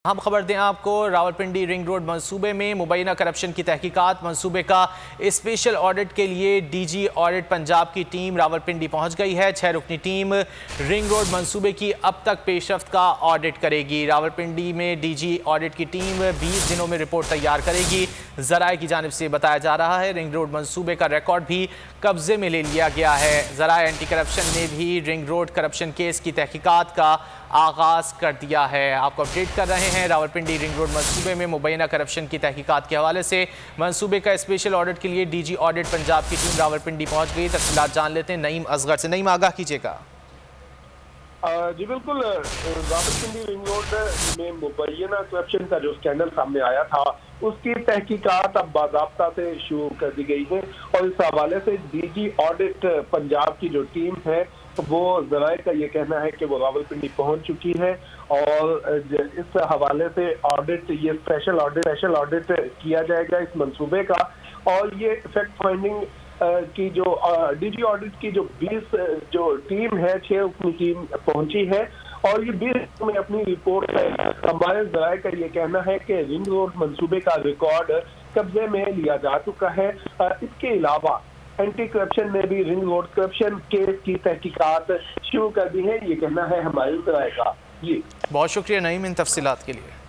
हम खबर दें आपको, रावलपिंडी रिंग रोड मंसूबे में मुबैना करप्शन की तहकीकात मंसूबे का स्पेशल ऑडिट के लिए डीजी ऑडिट पंजाब की टीम रावलपिंडी पहुंच गई है। 6 रुकनी टीम रिंग रोड मंसूबे की अब तक पेशरफ्त का ऑडिट करेगी। रावलपिंडी में डीजी ऑडिट की टीम 20 दिनों में रिपोर्ट तैयार करेगी। ज़राए की जानिब से बताया जा रहा है रिंग रोड मंसूबे का रिकॉर्ड भी कब्जे में ले लिया गया है। ज़राए एंटी करप्शन ने भी रिंग रोड करप्शन केस की तहकीकात का आगाज़ कर दिया है। आपको अपडेट कर रहे हैं रावलपिंडी रिंग रोड मंसूबे में मुबैना करप्शन की तहकीकात के हवाले से मंसूबे का स्पेशल ऑडिट के लिए डीजी ऑडिट पंजाब की टीम रावलपिंडी पहुंच गई। तफसीलात जान लेते हैं नईम असगर से। नईम, आगाह कीजिएगा। जी बिल्कुल, रावलपिंडी रिंग रोड में मुबैना करप्शन का जो स्कैंडल सामने आया था उसकी तहकीकात अब बाज़ाब्ता से शुरू कर दी गई है और इस हवाले से डीजी ऑडिट पंजाब की जो टीम है वो ज़राए का ये कहना है कि वो रावलपिंडी पहुंच चुकी है और इस हवाले से ऑडिट, ये स्पेशल ऑडिट किया जाएगा इस मंसूबे का। और ये फैक्ट फाइंडिंग की जो डीजी ऑडिट की जो 20 जो टीम है, 6 अपनी टीम पहुंची है और ये 20 में अपनी रिपोर्ट है। हमारे ज़राए का ये कहना है कि रिंग रोड मंसूबे का रिकॉर्ड कब्जे में लिया जा चुका है। इसके अलावा एंटी करप्शन ने भी रिंग रोड करप्शन केस की तहकीकात शुरू कर दी है, ये कहना है हमारे ज़राए का। जी बहुत शुक्रिया नईम इन तफसीलात के लिए।